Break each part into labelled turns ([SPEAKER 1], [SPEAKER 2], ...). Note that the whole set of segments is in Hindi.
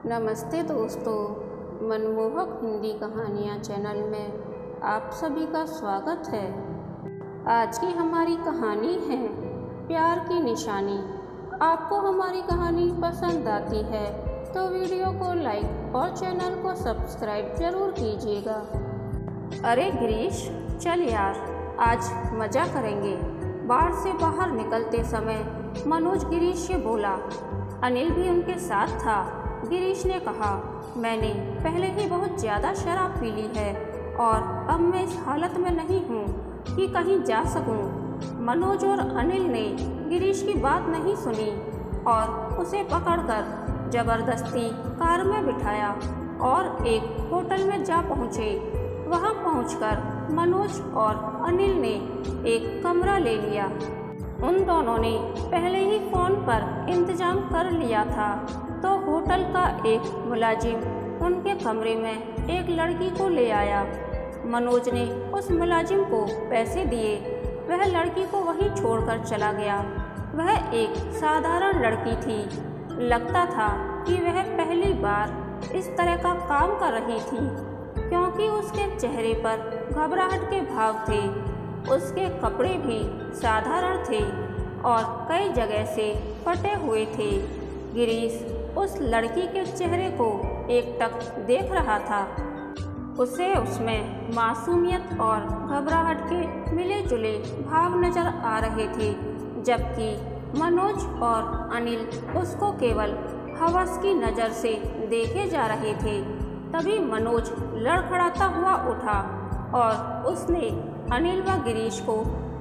[SPEAKER 1] नमस्ते दोस्तों, मनमोहक हिंदी कहानियाँ चैनल में आप सभी का स्वागत है। आज की हमारी कहानी है प्यार की निशानी। आपको हमारी कहानी पसंद आती है तो वीडियो को लाइक और चैनल को सब्सक्राइब जरूर कीजिएगा। अरे गिरीश, चल यार, आज मज़ा करेंगे। बार से बाहर निकलते समय मनोज गिरीश से बोला। अनिल भी उनके साथ था। गिरीश ने कहा, मैंने पहले ही बहुत ज़्यादा शराब पी ली है और अब मैं इस हालत में नहीं हूँ कि कहीं जा सकूँ। मनोज और अनिल ने गिरीश की बात नहीं सुनी और उसे पकड़कर ज़बरदस्ती कार में बिठाया और एक होटल में जा पहुँचे। वहाँ पहुँचकर मनोज और अनिल ने एक कमरा ले लिया। उन दोनों ने पहले ही फ़ोन पर इंतज़ाम कर लिया था तो होटल का एक मुलाजिम उनके कमरे में एक लड़की को ले आया। मनोज ने उस मुलाजिम को पैसे दिए। वह लड़की को वहीं छोड़कर चला गया। वह एक साधारण लड़की थी। लगता था कि वह पहली बार इस तरह का काम कर रही थी, क्योंकि उसके चेहरे पर घबराहट के भाव थे। उसके कपड़े भी साधारण थे और कई जगह से फटे हुए थे। गिरीश उस लड़की के चेहरे को एकटक देख रहा था। उसे उसमें मासूमियत और घबराहट के मिले जुले भाव नजर आ रहे थे, जबकि मनोज और अनिल उसको केवल हवस की नज़र से देखे जा रहे थे। तभी मनोज लड़खड़ाता हुआ उठा और उसने अनिल व गिरीश को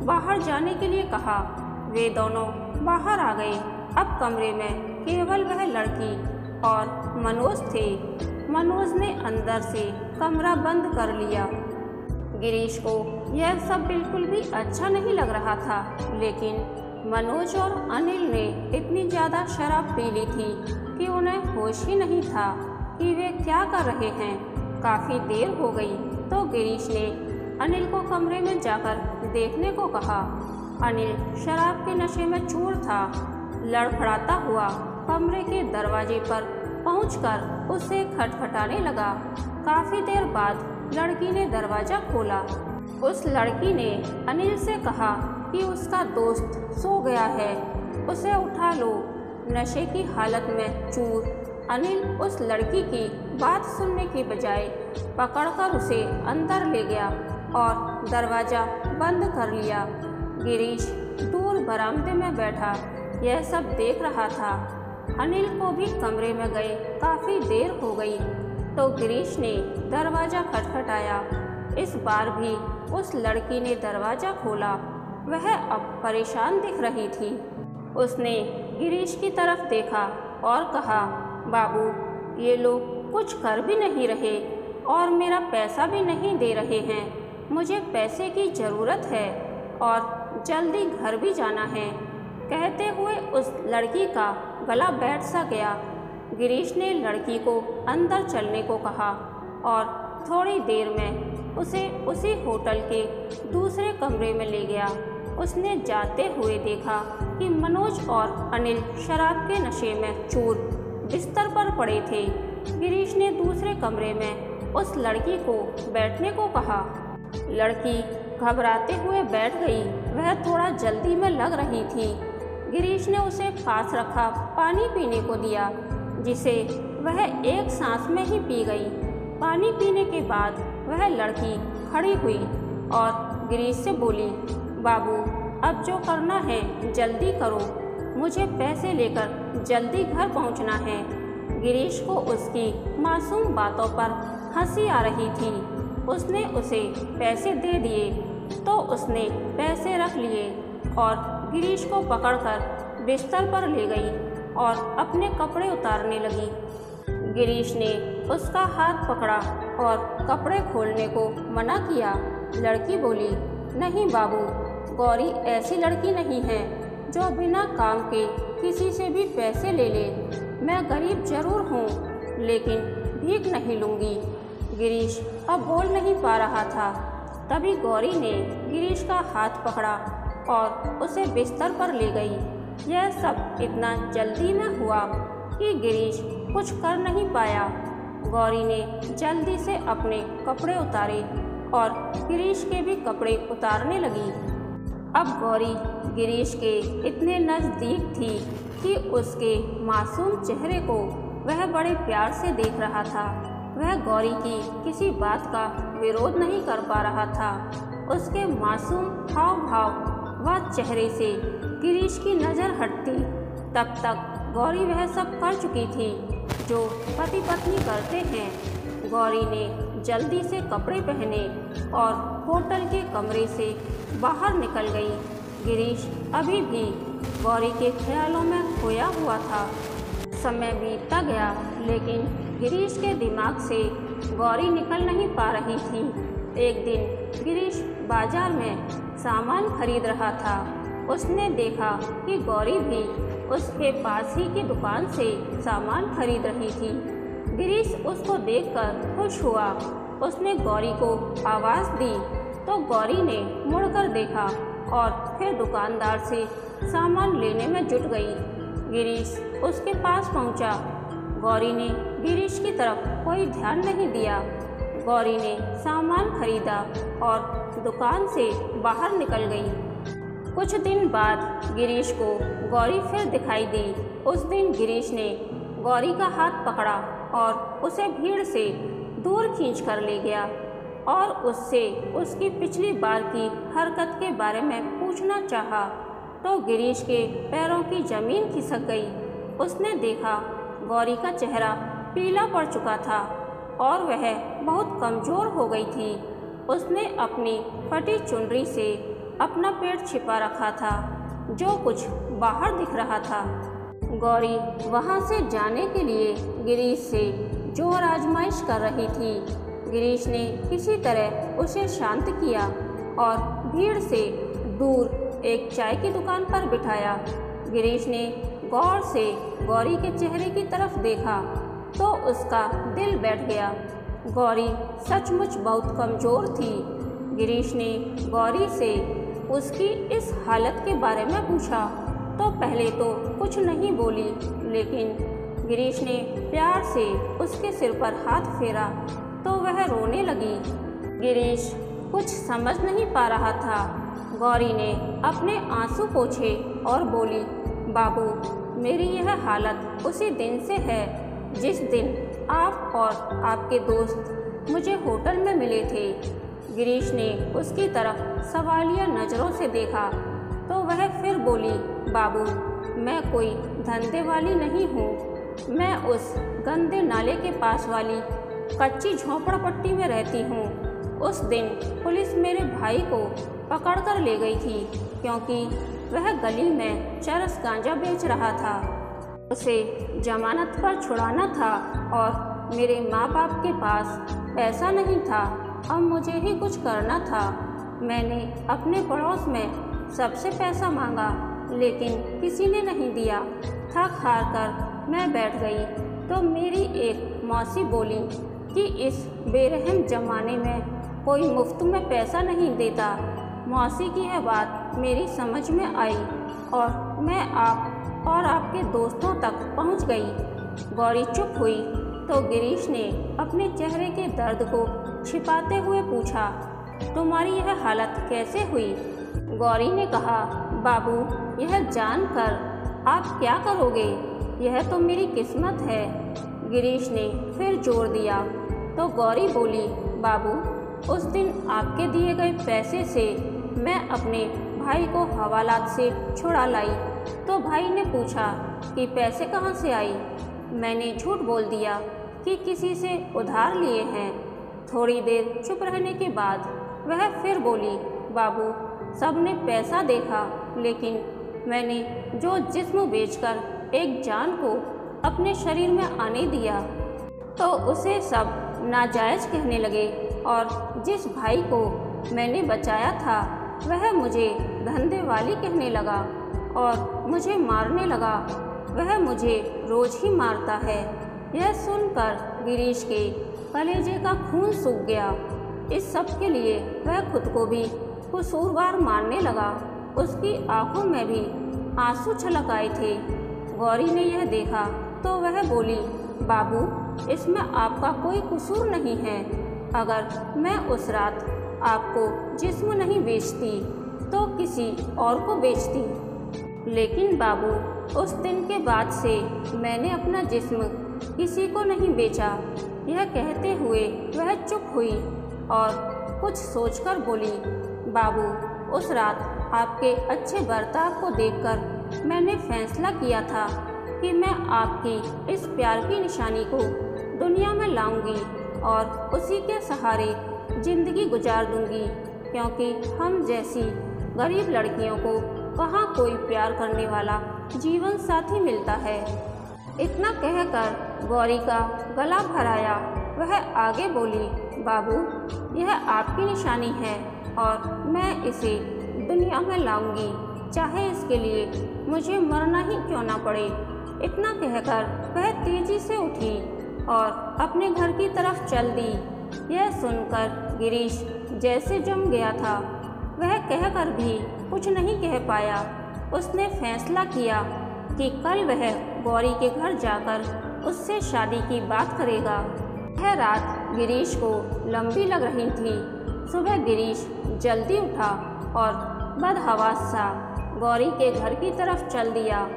[SPEAKER 1] बाहर जाने के लिए कहा। वे दोनों बाहर आ गए। अब कमरे में केवल वह लड़की और मनोज थे। मनोज ने अंदर से कमरा बंद कर लिया। गिरीश को यह सब बिल्कुल भी अच्छा नहीं लग रहा था, लेकिन मनोज और अनिल ने इतनी ज़्यादा शराब पी ली थी कि उन्हें होश ही नहीं था कि वे क्या कर रहे हैं। काफ़ी देर हो गई तो गिरीश ने अनिल को कमरे में जाकर देखने को कहा। अनिल शराब के नशे में चूर था। लड़खड़ाता हुआ कमरे के दरवाजे पर पहुंचकर उसे खटखटाने लगा। काफ़ी देर बाद लड़की ने दरवाज़ा खोला। उस लड़की ने अनिल से कहा कि उसका दोस्त सो गया है, उसे उठा लो। नशे की हालत में चूर अनिल उस लड़की की बात सुनने की बजाय पकड़कर उसे अंदर ले गया और दरवाज़ा बंद कर लिया। गिरीश दूर बरामदे में बैठा यह सब देख रहा था। अनिल को भी कमरे में गए काफ़ी देर हो गई तो गिरीश ने दरवाज़ा खटखटाया। इस बार भी उस लड़की ने दरवाज़ा खोला। वह अब परेशान दिख रही थी। उसने गिरीश की तरफ देखा और कहा, बाबू, ये लोग कुछ कर भी नहीं रहे और मेरा पैसा भी नहीं दे रहे हैं। मुझे पैसे की ज़रूरत है और जल्दी घर भी जाना है। कहते हुए उस लड़की का गला बैठ सा गया। गिरीश ने लड़की को अंदर चलने को कहा और थोड़ी देर में उसे उसी होटल के दूसरे कमरे में ले गया। उसने जाते हुए देखा कि मनोज और अनिल शराब के नशे में चूर बिस्तर पर पड़े थे। गिरीश ने दूसरे कमरे में उस लड़की को बैठने को कहा। लड़की घबराते हुए बैठ गई। वह थोड़ा जल्दी में लग रही थी। गिरीश ने उसे पास रखा पानी पीने को दिया, जिसे वह एक सांस में ही पी गई। पानी पीने के बाद वह लड़की खड़ी हुई और गिरीश से बोली, बाबू, अब जो करना है जल्दी करो। मुझे पैसे लेकर जल्दी घर पहुंचना है। गिरीश को उसकी मासूम बातों पर हंसी आ रही थी। उसने उसे पैसे दे दिए तो उसने पैसे रख लिए और गिरीश को पकड़कर बिस्तर पर ले गई और अपने कपड़े उतारने लगी। गिरीश ने उसका हाथ पकड़ा और कपड़े खोलने को मना किया। लड़की बोली, नहीं बाबू, गौरी ऐसी लड़की नहीं है जो बिना काम के किसी से भी पैसे ले ले। मैं गरीब जरूर हूँ, लेकिन भीख नहीं लूँगी। गिरीश अब बोल नहीं पा रहा था। तभी गौरी ने गिरीश का हाथ पकड़ा और उसे बिस्तर पर ले गई। यह सब इतना जल्दी में हुआ कि गिरीश कुछ कर नहीं पाया। गौरी ने जल्दी से अपने कपड़े उतारे और गिरीश के भी कपड़े उतारने लगी। अब गौरी गिरीश के इतने नज़दीक थी कि उसके मासूम चेहरे को वह बड़े प्यार से देख रहा था। वह गौरी की किसी बात का विरोध नहीं कर पा रहा था। उसके मासूम हाव भाव व चेहरे से गिरीश की नज़र हटती, तब तक गौरी वह सब कर चुकी थी जो पति पत्नी करते हैं। गौरी ने जल्दी से कपड़े पहने और होटल के कमरे से बाहर निकल गई। गिरीश अभी भी गौरी के ख्यालों में खोया हुआ था। समय बीतता गया, लेकिन गिरीश के दिमाग से गौरी निकल नहीं पा रही थी। एक दिन गिरीश बाजार में सामान खरीद रहा था। उसने देखा कि गौरी भी उसके पास ही की दुकान से सामान खरीद रही थी। गिरीश उसको देखकर खुश हुआ। उसने गौरी को आवाज़ दी तो गौरी ने मुड़कर देखा और फिर दुकानदार से सामान लेने में जुट गई। गिरीश उसके पास पहुंचा। गौरी ने गिरीश की तरफ कोई ध्यान नहीं दिया। गौरी ने सामान खरीदा और दुकान से बाहर निकल गई। कुछ दिन बाद गिरीश को गौरी फिर दिखाई दी। उस दिन गिरीश ने गौरी का हाथ पकड़ा और उसे भीड़ से दूर खींच कर ले गया और उससे उसकी पिछली बार की हरकत के बारे में पूछना चाहा तो गिरीश के पैरों की ज़मीन खिसक गई। उसने देखा गौरी का चेहरा पीला पड़ चुका था और वह बहुत कमज़ोर हो गई थी। उसने अपनी फटी चुनरी से अपना पेट छिपा रखा था, जो कुछ बाहर दिख रहा था। गौरी वहाँ से जाने के लिए गिरीश से जोर आजमाइश कर रही थी। गिरीश ने किसी तरह उसे शांत किया और भीड़ से दूर एक चाय की दुकान पर बिठाया। गिरीश ने गौर से गौरी के चेहरे की तरफ देखा तो उसका दिल बैठ गया। गौरी सचमुच बहुत कमज़ोर थी। गिरीश ने गौरी से उसकी इस हालत के बारे में पूछा तो पहले तो कुछ नहीं बोली, लेकिन गिरीश ने प्यार से उसके सिर पर हाथ फेरा तो वह रोने लगी। गिरीश कुछ समझ नहीं पा रहा था। गौरी ने अपने आंसू पोंछे और बोली, बाबू, मेरी यह हालत उसी दिन से है जिस दिन आप और आपके दोस्त मुझे होटल में मिले थे। गिरीश ने उसकी तरफ सवालिया नज़रों से देखा तो वह फिर बोली, बाबू, मैं कोई धंधे वाली नहीं हूँ। मैं उस गंदे नाले के पास वाली कच्ची झोंपड़पट्टी में रहती हूँ। उस दिन पुलिस मेरे भाई को पकड़ कर ले गई थी क्योंकि वह गली में चरस गांजा बेच रहा था। उसे जमानत पर छुड़ाना था और मेरे माँ बाप के पास पैसा नहीं था। अब मुझे ही कुछ करना था। मैंने अपने पड़ोस में सबसे पैसा मांगा, लेकिन किसी ने नहीं दिया। थक हार कर मैं बैठ गई तो मेरी एक मौसी बोली कि इस बेरहम ज़माने में कोई मुफ्त में पैसा नहीं देता। मौसी की यह बात मेरी समझ में आई और मैं आप और आपके दोस्तों तक पहुंच गई। गौरी चुप हुई तो गिरीश ने अपने चेहरे के दर्द को छिपाते हुए पूछा, तुम्हारी यह हालत कैसे हुई? गौरी ने कहा, बाबू, यह जानकर आप क्या करोगे? यह तो मेरी किस्मत है। गिरीश ने फिर जोर दिया तो गौरी बोली, बाबू, उस दिन आपके दिए गए पैसे से मैं अपने भाई को हवालात से छुड़ा लाई। तो भाई ने पूछा कि पैसे कहाँ से आई? मैंने झूठ बोल दिया कि किसी से उधार लिए हैं। थोड़ी देर चुप रहने के बाद वह फिर बोली, बाबू, सबने पैसा देखा, लेकिन मैंने जो जिस्म बेचकर एक जान को अपने शरीर में आने दिया तो उसे सब नाजायज़ कहने लगे और जिस भाई को मैंने बचाया था वह मुझे धंधे वाली कहने लगा और मुझे मारने लगा। वह मुझे रोज़ ही मारता है। यह सुनकर गिरीश के कलेजे का खून सूख गया। इस सब के लिए वह खुद को भी कसूरवार मानने लगा। उसकी आंखों में भी आंसू छलक आए थे। गौरी ने यह देखा तो वह बोली, बाबू, इसमें आपका कोई कसूर नहीं है। अगर मैं उस रात आपको जिस्म नहीं बेचती तो किसी और को बेचती। लेकिन बाबू, उस दिन के बाद से मैंने अपना जिस्म किसी को नहीं बेचा। यह कहते हुए वह चुप हुई और कुछ सोचकर बोली, बाबू, उस रात आपके अच्छे बर्ताव को देखकर मैंने फैसला किया था कि मैं आपकी इस प्यार की निशानी को दुनिया में लाऊंगी और उसी के सहारे जिंदगी गुजार दूंगी, क्योंकि हम जैसी गरीब लड़कियों को कहाँ कोई प्यार करने वाला जीवन साथी मिलता है। इतना कहकर गौरी का गला भराया वह आगे बोली, बाबू, यह आपकी निशानी है और मैं इसे दुनिया में लाऊंगी, चाहे इसके लिए मुझे मरना ही क्यों ना पड़े। इतना कहकर वह तेजी से उठी और अपने घर की तरफ चल दी। यह सुनकर गिरीश जैसे जम गया था। वह कहकर भी कुछ नहीं कह पाया। उसने फैसला किया कि कल वह गौरी के घर जाकर उससे शादी की बात करेगा। वह रात गिरीश को लंबी लग रही थी। सुबह गिरीश जल्दी उठा और बदहवास सा गौरी के घर की तरफ चल दिया।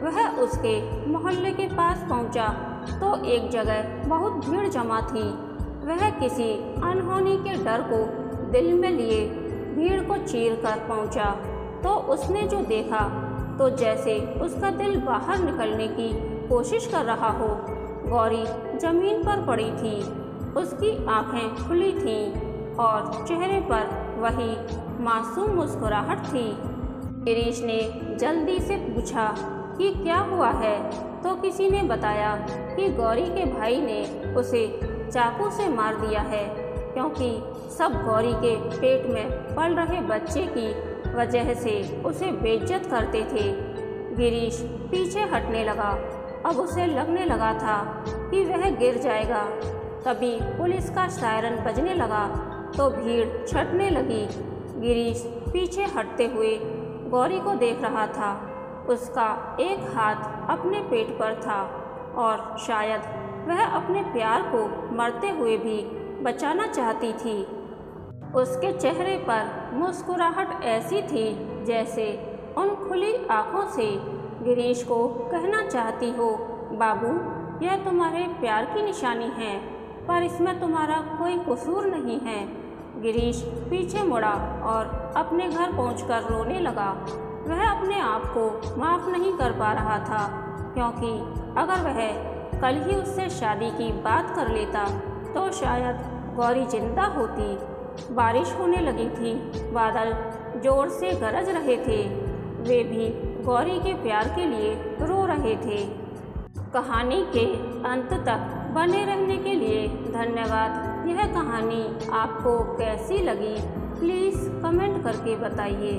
[SPEAKER 1] वह उसके मोहल्ले के पास पहुंचा तो एक जगह बहुत भीड़ जमा थी। वह किसी अनहोनी के डर को दिल में लिए भीड़ को चीर कर पहुंचा तो उसने जो देखा तो जैसे उसका दिल बाहर निकलने की कोशिश कर रहा हो। गौरी जमीन पर पड़ी थी, उसकी आंखें खुली थीं और चेहरे पर वही मासूम मुस्कुराहट थी। गिरीश ने जल्दी से पूछा कि क्या हुआ है, तो किसी ने बताया कि गौरी के भाई ने उसे चाकू से मार दिया है, क्योंकि सब गौरी के पेट में पल रहे बच्चे की वजह से उसे बेइज्जत करते थे। गिरीश पीछे हटने लगा। अब उसे लगने लगा था कि वह गिर जाएगा। तभी पुलिस का सायरन बजने लगा तो भीड़ छटने लगी। गिरीश पीछे हटते हुए गौरी को देख रहा था। उसका एक हाथ अपने पेट पर था और शायद वह अपने प्यार को मरते हुए भी बचाना चाहती थी। उसके चेहरे पर मुस्कुराहट ऐसी थी जैसे उन खुली आँखों से गिरीश को कहना चाहती हो, बाबू, यह तुम्हारे प्यार की निशानी है, पर इसमें तुम्हारा कोई कसूर नहीं है। गिरीश पीछे मुड़ा और अपने घर पहुंचकर रोने लगा। वह अपने आप को माफ़ नहीं कर पा रहा था, क्योंकि अगर वह कल ही उससे शादी की बात कर लेता तो शायद गौरी जिंदा होती। बारिश होने लगी थी, बादल जोर से गरज रहे थे। वे भी गौरी के प्यार के लिए रो रहे थे। कहानी के अंत तक बने रहने के लिए धन्यवाद। यह कहानी आपको कैसी लगी प्लीज़ कमेंट करके बताइए।